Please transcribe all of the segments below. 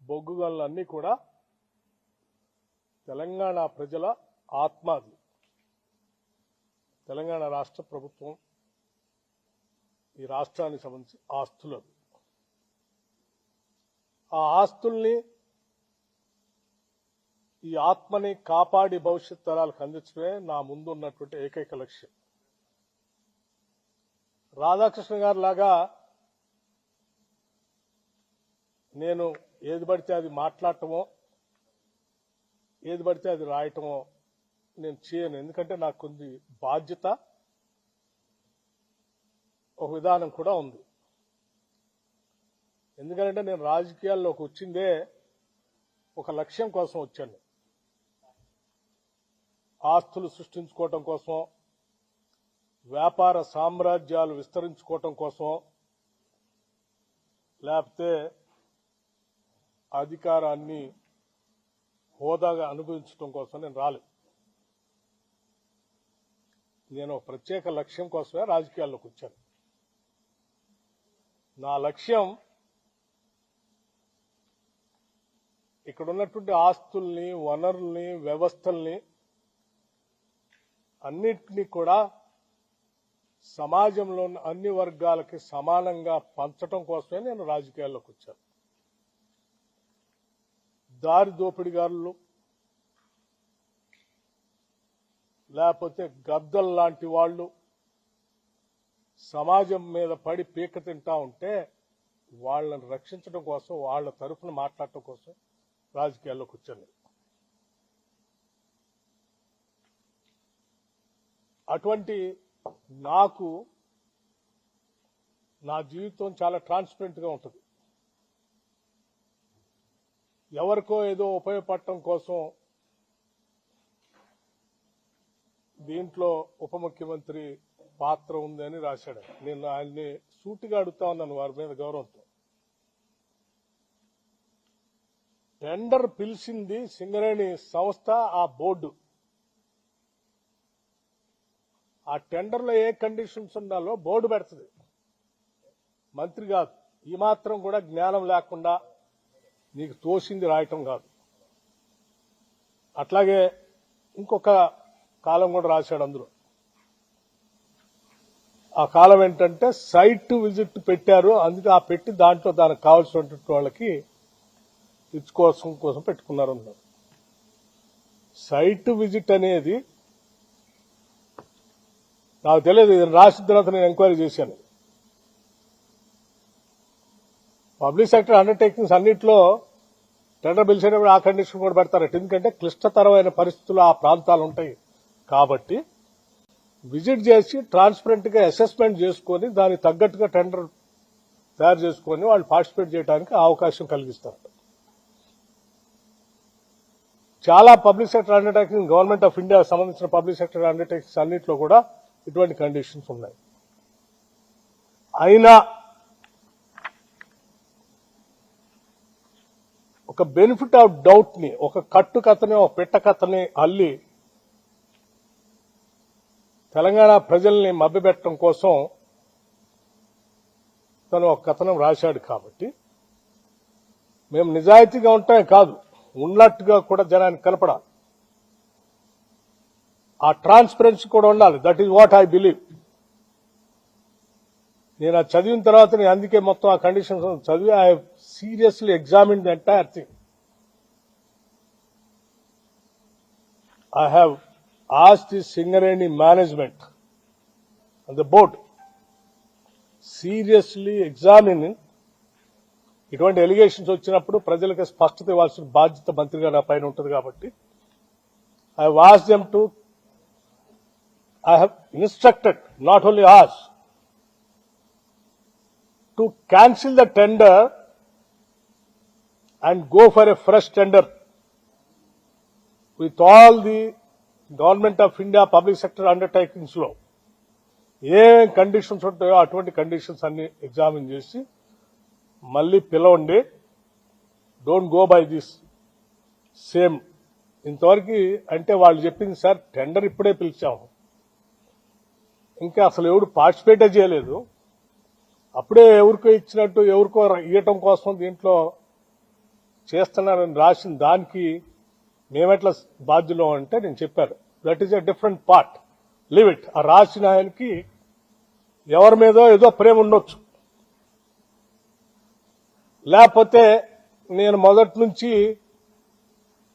బొగ్గు గనులన్నీ కూడా తెలంగాణ ప్రజల ఆత్మది. తెలంగాణ రాష్ట్ర ప్రభుత్వం ఈ రాష్ట్రానికి సంబంధించి ఆస్తులు. ఆ ఆస్తుల్ని ఈ ఆత్మని కాపాడి భవిష్యత్ తరాలకు అందించడమే నా ముందు ఉన్నటువంటి ఏకైక లక్ష్యం. రాధాకృష్ణ గారి లాగా నేను ఏది పడితే అది మాట్లాడటమో ఏది పడితే అది రాయటమో నేను చేయను. ఎందుకంటే నాకు కొంచెం బాధ్యత, ఒక విధానం కూడా ఉంది. ఎందుకంటే నేను రాజకీయాల్లోకి వచ్చిందే ఒక లక్ష్యం కోసం వచ్చాను. ఆస్తులు సృష్టించుకోవటం కోసం, వ్యాపార సామ్రాజ్యాలు విస్తరించుకోవటం కోసం, లేకపోతే అధికారాన్ని హోదాగా అనుభవించడం కోసం నేను రాలేదు. నేను ఒక ప్రత్యేక లక్ష్యం కోసమే రాజకీయాల్లోకి వచ్చాను. నా లక్ష్యం ఇక్కడ ఉన్నటువంటి ఆస్తుల్ని, వనరుల్ని, వ్యవస్థల్ని అన్నిటినీ కూడా సమాజంలో ఉన్న అన్ని వర్గాలకి సమానంగా పంచడం కోసమే నేను రాజకీయాల్లోకి వచ్చాను. దారి దోపిడిగారులు, లేకపోతే గద్దల్ లాంటి వాళ్ళు సమాజం మీద పడి పీక తింటా ఉంటే వాళ్ళని రక్షించడం కోసం, వాళ్ళ తరఫున మాట్లాడటం కోసం రాజకీయాల్లోకి వచ్చాను. అటువంటి నాకు నా జీవితం చాలా ట్రాన్స్పరెంట్ గా ఉంటుంది. ఎవరికో ఏదో ఉపయోగపడటం కోసం దీంట్లో ఉప ముఖ్యమంత్రి పాత్ర ఉందని రాశాడు. నేను ఆయన్ని సూటిగా అడుగుతా ఉన్నాను వారి మీద గౌరవంతో. టెండర్ పిలిచింది సింగరేణి సంస్థ, ఆ బోర్డు. ఆ టెండర్లో ఏ కండిషన్స్ ఉండాలో బోర్డు పెడుతుంది, మంత్రి కాదు. ఈ మాత్రం కూడా జ్ఞానం లేకుండా నీకు తోసింది రాయటం కాదు. అట్లాగే ఇంకొక కాలం కూడా రాశాడు అందులో. ఆ కాలం ఏంటంటే సైట్ విజిట్ పెట్టారు, అందుకే ఆ పెట్టి దాంట్లో దానికి కావాల్సినటువంటి వాళ్ళకి ఇచ్చుకోసం కోసం పెట్టుకున్నారు అన్నారు. సైట్ విజిట్ అనేది నాకు తెలియదు. ఇది రాసిన తర్వాత నేను ఎంక్వైరీ చేశాను. పబ్లిక్ సెక్టర్ అండర్టేకింగ్స్ అన్నింటిలో టెండర్ పిలిచేటప్పుడు ఆ కండిషన్ కూడా పెడతారట. ఎందుకంటే క్లిష్టతరమైన పరిస్థితులు ఆ ప్రాంతాలు ఉంటాయి కాబట్టి విజిట్ చేసి ట్రాన్స్పరెంట్ గా అసెస్మెంట్ చేసుకుని దానికి తగ్గట్టుగా టెండర్ తయారు చేసుకుని వాళ్ళు పార్టిసిపేట్ చేయడానికి అవకాశం కలిగిస్తారు. చాలా public sector undertaking, government of India సంబంధించిన పబ్లిక్ సెక్టర్ అండర్టేకింగ్స్ అన్నింటిలో కూడా ఇటువంటి కండిషన్స్ ఉన్నాయి. అయినా ఒక బెనిఫిట్ ఆఫ్ డౌట్ ని, ఒక కట్టు కథని, ఒక పెట్ట కథని అల్లి తెలంగాణ ప్రజల్ని మభ్యపెట్టడం కోసం తను ఒక కథనం రాశాడు. కాబట్టి మేము నిజాయితీగా ఉంటాం కాదు, ఉన్నట్టుగా కూడా జనానికి కనపడాలి. ఆ ట్రాన్స్పరెన్సీ కూడా ఉండాలి. That is what I believe. నేను అది చదివిన తర్వాత నేను అందుకే మొత్తం ఆ కండిషన్స్ చదివి I seriously examine the entire thing. I have asked the Singareni management and the board seriously examining ఇటువంటి ఎలిగేషన్స్ వచ్చినప్పుడు ప్రజలకు స్పష్టత ఇవ్వాల్సిన బాధ్యత మంత్రిగా నా పైన ఉంటుంది. కాబట్టి I have asked them to, I have instructed, not only asked, to cancel the tender and go for a fresh tender with all the Government of India public sector undertakings లో ఏ కండిషన్స్ ఉంటాయో అటువంటి conditions అన్ని examine చేసి మళ్ళీ పిలవండి. Don't go by this same. ఇంతవరకు అంటే వాళ్ళు చెప్పింది సార్ టెండర్ ఇప్పుడే పిలిచాము, ఇంకా అసలు ఎవరు పార్టిసిపేటే చేయలేదు, అప్పుడే ఎవరికో ఇచ్చినట్టు ఎవరికో ఇవ్వటం కోసం దీంట్లో చేస్తున్నారని రాసిన దానికి మేమెట్లా బాధ్యులం అంటే నేను చెప్పాను, that is a different part, live it. ఆ రాసిన ఆయనకి ఎవరి మీదో ఏదో ప్రేమ ఉండొచ్చు, లేకపోతే నేను మొదటి నుంచి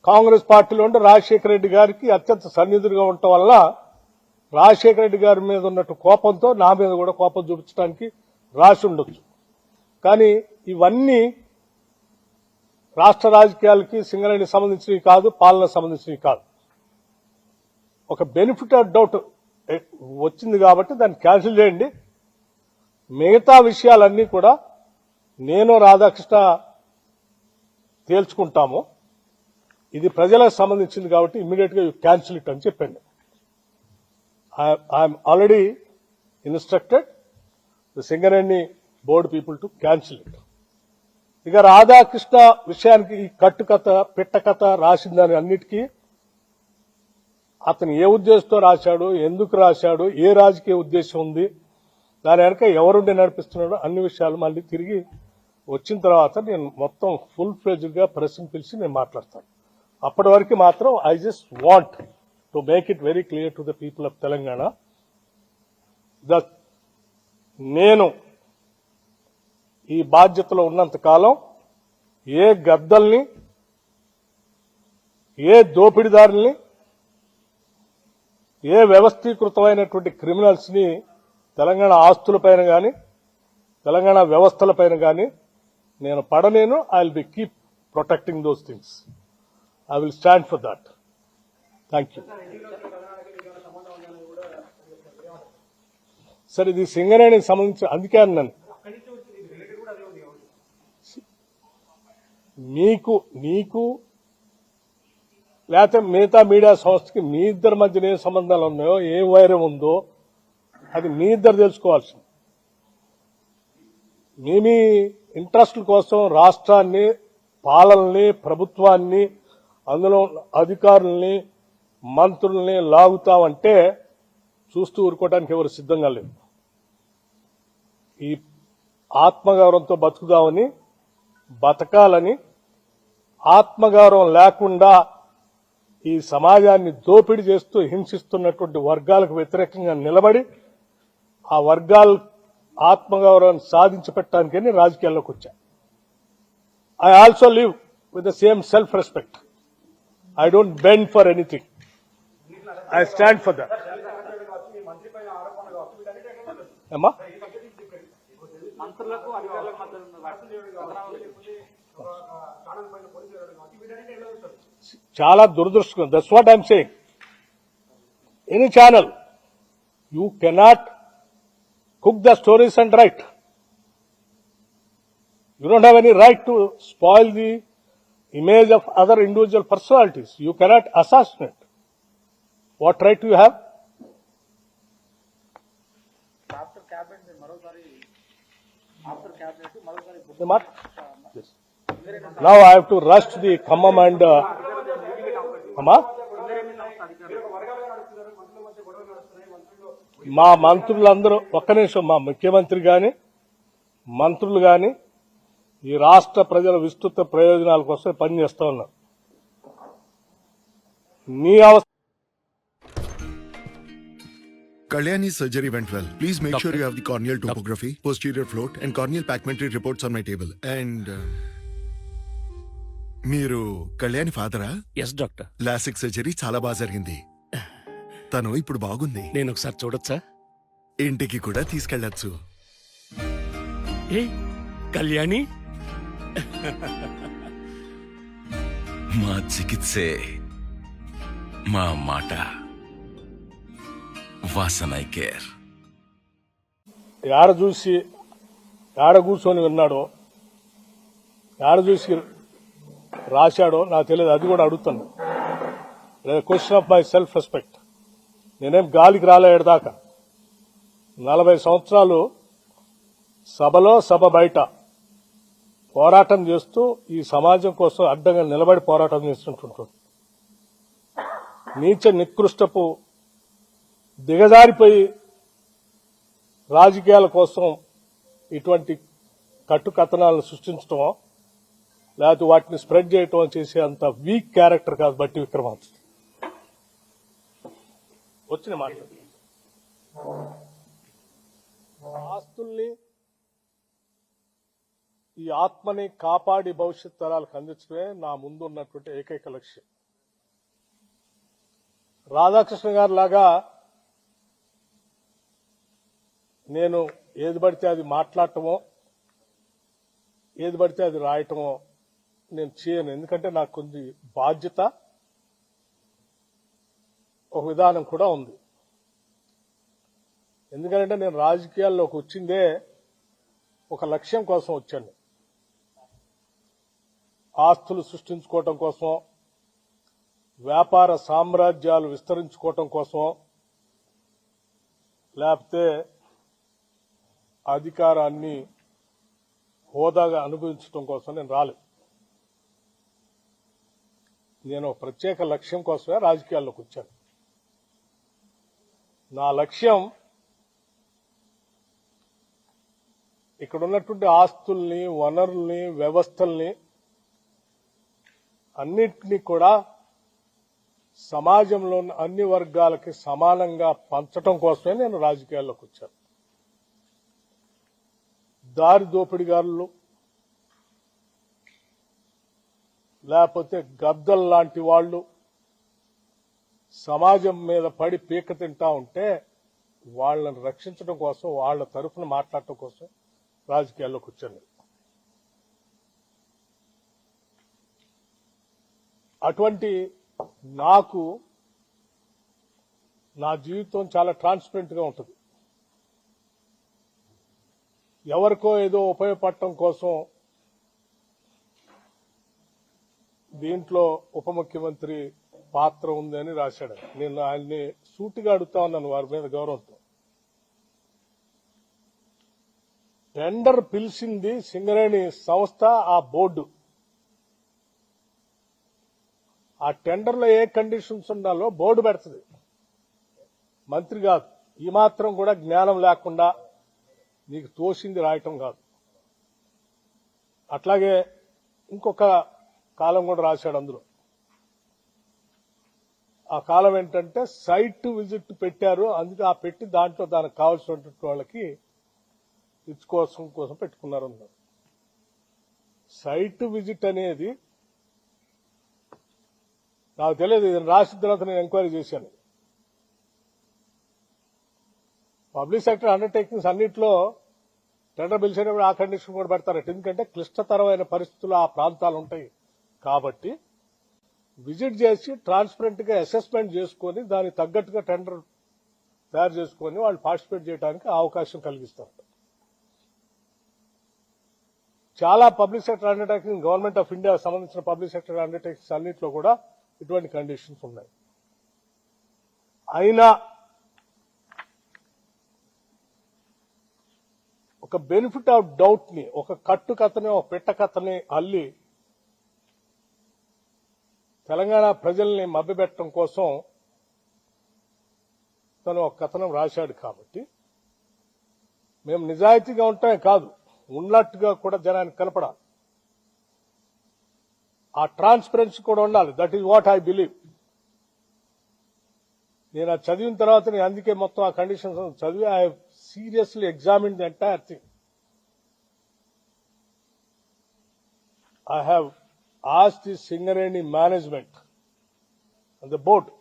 కాంగ్రెస్ పార్టీలో ఉంటే రాజశేఖర రెడ్డి గారికి అత్యంత సన్నిధులుగా ఉండటం వల్ల రాజశేఖర రెడ్డి గారి మీద ఉన్నట్టు కోపంతో నా మీద కూడా కోపం చూపించడానికి రాసి ఉండొచ్చు. కానీ ఇవన్నీ రాష్ట్ర రాజకీయాలకి సింగరేణికి సంబంధించినవి కాదు, పాలనకు సంబంధించినవి కాదు. ఒక బెనిఫిట్ ఆఫ్ డౌట్ వచ్చింది కాబట్టి దాన్ని క్యాన్సిల్ చేయండి. మిగతా విషయాలన్నీ కూడా నేను రాధాకృష్ణ తేల్చుకుంటాము. ఇది ప్రజలకు సంబంధించింది కాబట్టి ఇమ్మీడియట్ గా క్యాన్సిల్ ఇట్ అని చెప్పండి. I'm already instructed the Singareni board people to cancel it. ఇక రాధాకృష్ణ విషయానికి ఈ కట్టుకథ పిట్టకథ రాసిందని అన్నిటికీ అతను ఏ ఉద్దేశంతో రాశాడు, ఎందుకు రాశాడు, ఏ రాజకీయ ఉద్దేశం ఉంది, దాని వెనక ఎవరుండి నడిపిస్తున్నాడో అన్ని విషయాలు మళ్ళీ తిరిగి వచ్చిన తర్వాత నేను మొత్తం ఫుల్ ఫ్లెడ్జ్డ్ గా ప్రెస్ని పిలిచి నేను మాట్లాడతాను. అప్పటి వరకు మాత్రం I just want to make it very clear to the people of Telangana that నేను ఈ బాధ్యతలో ఉన్నంత కాలం ఏ గద్దల్ని, ఏ దోపిడీదారుల్ని, ఏ వ్యవస్థీకృతమైనటువంటి క్రిమినల్స్ ని తెలంగాణ ఆస్తులపైన కానీ తెలంగాణ వ్యవస్థలపైన కానీ నేను పడలేను. I will be keep protecting those things. I will stand for that. Thank you. సరే, ఇది సింగరేణికి సంబంధించి అందుకే అన్నాను, నీకు లేకపోతే మిగతా మీడియా సంస్థకి మీ ఇద్దరి మధ్యన ఏ సంబంధాలు ఉన్నాయో, ఏ వైరం ఉందో అది మీ ఇద్దరు తెలుసుకోవాల్సింది. మీ ఇంట్రెస్ట్ల కోసం రాష్ట్రాన్ని, పాలనని, ప్రభుత్వాన్ని, అందులో అధికారుల్ని, మంత్రుల్ని లాగుతామంటే చూస్తూ ఊరుకోవడానికి ఎవరు సిద్ధంగా లేదు. ఈ ఆత్మగౌరవంతో బతుకుదామని, బతకాలని, ఆత్మగౌరవం లేకుండా ఈ సమాజాన్ని దోపిడీ చేస్తూ హింసిస్తున్నటువంటి వర్గాలకు వ్యతిరేకంగా నిలబడి ఆ వర్గాల ఆత్మగౌరవాన్ని సాధించి పెట్టడానికని రాజకీయాల్లోకి వచ్చా. I also live with the same self respect. I don't bend for anything. I stand for that. ఏమ్మా, చాలా దురదృష్టం. That's what I'm saying. Any channel you cannot cook the stories and write. You don't have any right to spoil the image of other individual personalities. You cannot assassinate. What right do you have? After cabinet, yes. Now I have to rush to the Khammam and మా మంత్రులందరూ, ఒక్క నిమిషం, మా ముఖ్యమంత్రి గాని మంత్రులు గాని ఈ రాష్ట్ర ప్రజల విస్తృత ప్రయోజనాల కోసం పనిచేస్తా ఉన్నారు. నీ అవసరం. Kalyani's surgery went well. Please make sure you have the corneal topography, posterior float, and corneal pacmentary reports on my table. And మీరు కళ్యాణి ఫాదరా? Yes doctor. లాసిక్ సర్జరీ చాలా బాగా జరిగింది. తను ఇప్పుడు బాగుంది. నేను ఒకసారి చూడొచ్చా? ఇంటికి కూడా తీసుకెళ్లొచ్చు. ఏ కళ్యాణి, మా చికిత్సే మా మాట. వాసనై కేర్. ఆడ చూసి ఆడ కూర్చొని విన్నాడో, ఆడ చూసి రాశాడో నాకు తెలియదు. అది కూడా అడుగుతాను. Question of my self respect. నేనేం గాలికి రాలేడు దాకా 40 సంవత్సరాలు సభలో, సభ బయట పోరాటం చేస్తూ ఈ సమాజం కోసం అడ్డంగా నిలబడి పోరాటం చేస్తుంటుంటాడు. నీచ నికృష్టపు దిగజారిపోయి రాజకీయాల కోసం ఇటువంటి కట్టుకథనాలను సృష్టించడమో లేకపోతే వాటిని స్ప్రెడ్ చేయటం చేసే అంత వీక్ క్యారెక్టర్ కాదు బట్టి విక్రమార్క. వచ్చిన మాట్లాడు. ఆస్తుల్ని ఈ ఆత్మని కాపాడి భవిష్యత్ తరాలకు అందించడమే నా ముందు ఉన్నటువంటి ఏకైక లక్ష్యం. రాధాకృష్ణ గారి లాగా నేను ఏది పడితే అది మాట్లాడటమో ఏది పడితే అది రాయటమో నేను చేయను. ఎందుకంటే నాకు కొంచెం బాధ్యత, ఒక విధానం కూడా ఉంది. ఎందుకంటే నేను రాజకీయాల్లోకి వచ్చిందే ఒక లక్ష్యం కోసం వచ్చాను. ఆస్తులు సృష్టించుకోవటం కోసం, వ్యాపార సామ్రాజ్యాలు విస్తరించుకోవటం కోసం, లేకపోతే అధికారాన్ని హోదాగా అనుభవించడం కోసం నేను రాలేదు. నేను ఒక ప్రత్యేక లక్ష్యం కోసమే రాజకీయాల్లోకి వచ్చాను. నా లక్ష్యం ఇక్కడ ఉన్నటువంటి ఆస్తుల్ని, వనరుల్ని, వ్యవస్థల్ని అన్నింటినీ కూడా సమాజంలో ఉన్న అన్ని వర్గాలకి సమానంగా పంచటం కోసమే నేను రాజకీయాల్లోకి వచ్చాను. దారి దోపిడిగారులు, లేకపోతే గద్దల్ లాంటి వాళ్ళు సమాజం మీద పడి పీక తింటా ఉంటే వాళ్ళని రక్షించడం కోసం, వాళ్ళ తరఫున మాట్లాడటం కోసం రాజకీయాల్లోకి వచ్చాను. అటువంటి నాకు నా జీవితం చాలా ట్రాన్స్పరెంట్ గా ఉంటుంది. ఎవరికో ఏదో ఉపయోగపడటం కోసం దీంట్లో ఉప ముఖ్యమంత్రి పాత్ర ఉందని రాశాడు. నేను ఆయన్ని సూటిగా అడుగుతా ఉన్నాను వారి మీద గౌరవంతో. టెండర్ పిలిచింది సింగరేణి సంస్థ, ఆ బోర్డు. ఆ టెండర్లో ఏ కండిషన్స్ ఉండాలో బోర్డు పెడుతుంది, మంత్రి కాదు. ఈ మాత్రం కూడా జ్ఞానం లేకుండా నీకు తోసింది రాయటం కాదు. అట్లాగే ఇంకొక కాలం కూడా రాశాడు అందులో. ఆ కాలం ఏంటంటే సైట్ విజిట్ పెట్టారు, అందుకే ఆ పెట్టి దాంట్లో దానికి కావాల్సినటువంటి వాళ్ళకి కోసం పెట్టుకున్నారు అన్నారు. సైట్ విజిట్ అనేది నాకు తెలియదు, ఇది రాసిన తర్వాత నేను ఎంక్వైరీ చేశాను. పబ్లిక్ సెక్టర్ అండర్టేకింగ్స్ అన్నింటిలో టెండర్ పిలిచేటప్పుడు ఆ కండిషన్ కూడా పెడతారట. ఎందుకంటే క్లిష్టతరమైన పరిస్థితులు ఆ ప్రాంతాలు ఉంటాయి కాబట్టి విజిట్ చేసి ట్రాన్స్పరెంట్ గా అసెస్మెంట్ చేసుకుని దానికి తగ్గట్టుగా టెండర్ తయారు చేసుకుని వాళ్ళు పార్టిసిపేట్ చేయడానికి అవకాశం కలిగిస్తారు. చాలా public sector undertaking, government of India సంబంధించిన పబ్లిక్ సెక్టర్ అండర్టేకింగ్స్ అన్నింటిలో కూడా ఇటువంటి కండిషన్స్ ఉన్నాయి. అయినా ఒక బెనిఫిట్ ఆఫ్ డౌట్ ని, ఒక కట్టు కథని, ఒక పెట్ట కథని అల్లి తెలంగాణ ప్రజల్ని మభ్యపెట్టడం కోసం తను ఒక కథనం రాశాడు. కాబట్టి మేము నిజాయితీగా ఉంటామే కాదు, ఉన్నట్టుగా కూడా జనానికి కనపడాలి. ఆ ట్రాన్స్పరెన్సీ కూడా ఉండాలి. That is what I believe. నేను అది చదివిన తర్వాత నేను అందుకే మొత్తం ఆ కండిషన్స్ చదివి I seriously examine the entire thing. I have asked the Singareni management and the board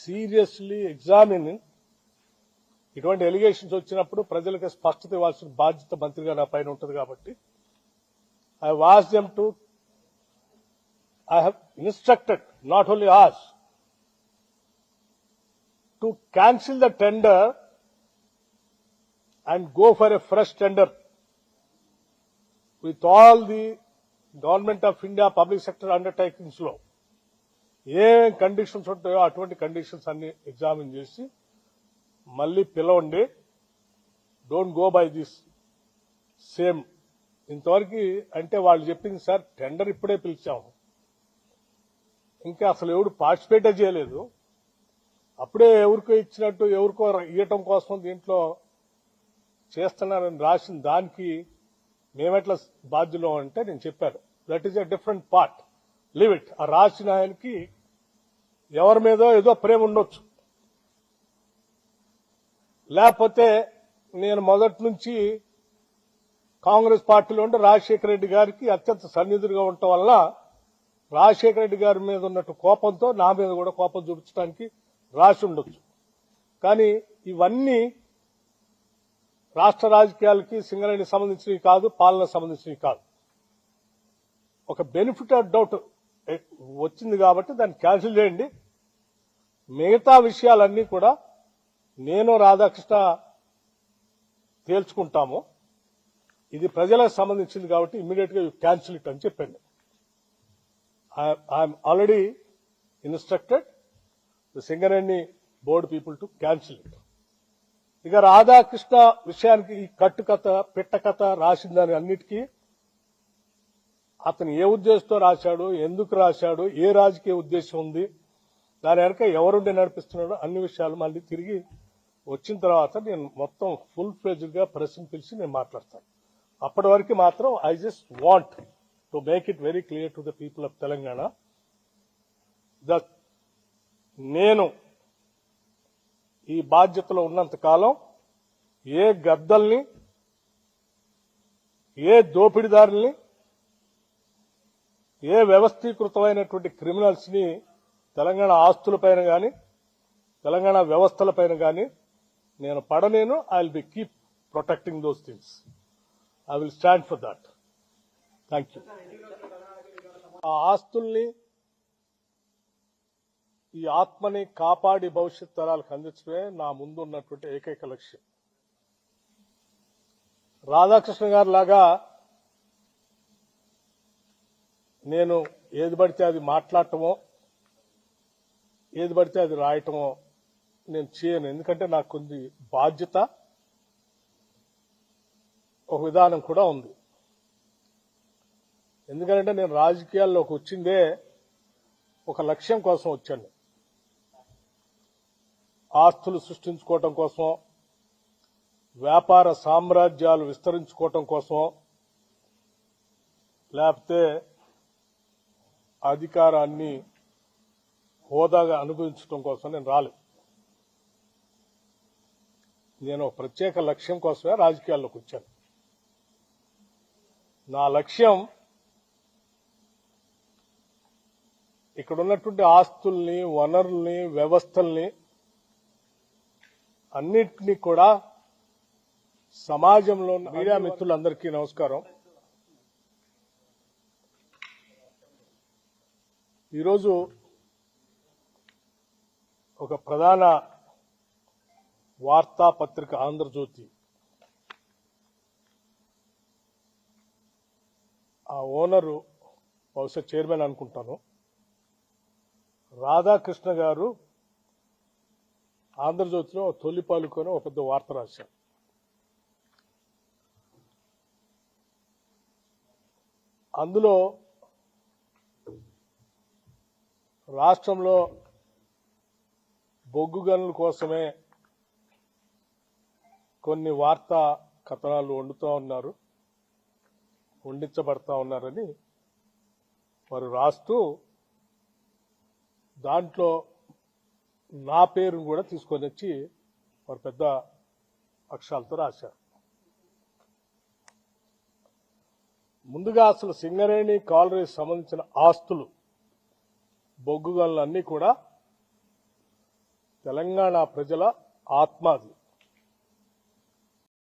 seriously examining. ఇటువంటి ఎలిగేషన్స్ వచ్చినప్పుడు ప్రజలకు స్పష్టత ఇవ్వాల్సిన బాధ్యత మంత్రిగా నా పైన ఉంటుంది. కాబట్టి I have asked them to, I have instructed, not only asked, to cancel the tender and go for a fresh tender with all the Government of India public sector undertakings లో ఏ కండిషన్స్ ఉంటాయో అటువంటి conditions అన్ని examine చేసి మళ్ళీ పిలవండి. Don't go by this same. ఇంతవరకు అంటే వాళ్ళు చెప్పింది సార్ టెండర్ ఇప్పుడే పిలిచాము, ఇంకా అసలు ఎవరు పార్టిసిపేట్ చేయలేదు, అప్పుడే ఎవరికో ఇచ్చినట్టు ఎవరికో ఇవ్వటం కోసం దీంట్లో చేస్తున్నారని రాసిన దానికి మేమెట్లా బాధ్యులం అంటే నేను చెప్పాను, that is a different part, live it. ఆ రాసిన ఆయనకి ఎవరి మీదో ఏదో ప్రేమ ఉండొచ్చు, లేకపోతే నేను మొదటి నుంచి కాంగ్రెస్ పార్టీలో ఉంటే రాజశేఖర రెడ్డి గారికి అత్యంత సన్నిధులుగా ఉండటం వల్ల రాజశేఖర రెడ్డి గారి మీద ఉన్నట్టు కోపంతో నా మీద కూడా కోపం చూపించడానికి రాసి ఉండొచ్చు. కానీ ఇవన్నీ రాష్ట్ర రాజకీయాలకి సింగరేణికి సంబంధించినవి కాదు, పాలనకు సంబంధించినవి కాదు. ఒక బెనిఫిట్ ఆఫ్ డౌట్ వచ్చింది కాబట్టి దాన్ని క్యాన్సిల్ చేయండి. మిగతా విషయాలన్నీ కూడా నేను రాధాకృష్ణ తేల్చుకుంటాము. ఇది ప్రజలకు సంబంధించింది కాబట్టి ఇమ్మీడియట్ గా క్యాన్సిల్ ఇట్ అని చెప్పండి. I'm already instructed the Singareni board people to cancel it. ఇక రాధాకృష్ణ విషయానికి ఈ కట్టు కథ పిట్ట కథ రాసిందని అన్నిటికీ అతను ఏ ఉద్దేశంతో రాశాడు, ఎందుకు రాశాడు, ఏ రాజకీయ ఉద్దేశం ఉంది, దాని వెనక ఎవరుండి నడిపిస్తున్నాడో అన్ని విషయాలు మళ్ళీ తిరిగి వచ్చిన తర్వాత నేను మొత్తం ఫుల్ ఫ్లెడ్జ్డ్ గా ప్రెస్ని పిలిచి నేను మాట్లాడతాను. అప్పటి వరకు మాత్రం I just want to make it very clear to the people of Telangana that నేను ఈ బాధ్యతలో ఉన్నంత కాలం ఏ గద్దల్ని, ఏ దోపిడీదారుల్ని, ఏ వ్యవస్థీకృతమైనటువంటి క్రిమినల్స్ ని తెలంగాణ ఆస్తులపైన గాని తెలంగాణ వ్యవస్థలపైన గాని నేను పడనేను. I will be keep protecting those things. I will stand for that. Thank you. ఆ ఆస్తుల్ని, ఈ ఆత్మని కాపాడి భవిష్యత్ తరాలకు అందించడమే నా ముందు ఉన్నటువంటి ఏకైక లక్ష్యం. రాధాకృష్ణ గారి లాగా నేను ఏది పడితే అది మాట్లాడటమో, ఏది పడితే అది రాయటమో నేను చేయను. ఎందుకంటే నాకు కొన్ని బాధ్యత, ఒక విధానం కూడా ఉంది. ఎందుకంటే నేను రాజకీయాల్లోకి వచ్చిందే ఒక లక్ష్యం కోసం వచ్చాను. ఆస్తులు సృష్టించుకోవటం కోసం, వ్యాపార సామ్రాజ్యాలు విస్తరించుకోవటం కోసం, లేకపోతే అధికారాన్ని హోదాగా అనుభవించడం కోసం నేను రాలేదు. నేను ఒక ప్రత్యేక లక్ష్యం కోసమే రాజకీయాల్లోకి వచ్చాను. నా లక్ష్యం ఇక్కడ ఉన్నటువంటి ఆస్తుల్ని, వనరుల్ని, వ్యవస్థల్ని అన్నిటినీ కూడా సమాజంలో మీడియా మిత్రులందరికీ నమస్కారం. ఈరోజు ఒక ప్రధాన వార్తాపత్రిక ఆంధ్రజ్యోతి, ఆ ఓనరు బహుశా చైర్మన్ అనుకుంటాను, రాధాకృష్ణ గారు ఆంధ్రజ్యోతిలో తొలి పాలుకొని ఒక పెద్ద వార్త రాశారు. అందులో రాష్ట్రంలో బొగ్గు గనుల కోసమే కొన్ని వార్తా కథనాలు వండించబడతా ఉన్నారని వారు రాస్తూ దాంట్లో నా పేరును కూడా తీసుకొని వచ్చి వారు పెద్ద అక్షరాలతో రాశారు. ముందుగా అసలు సింగరేణి కాలరీకి సంబంధించిన ఆస్తులు, బొగ్గు గనులన్నీ కూడా తెలంగాణ ప్రజల ఆత్మ. అది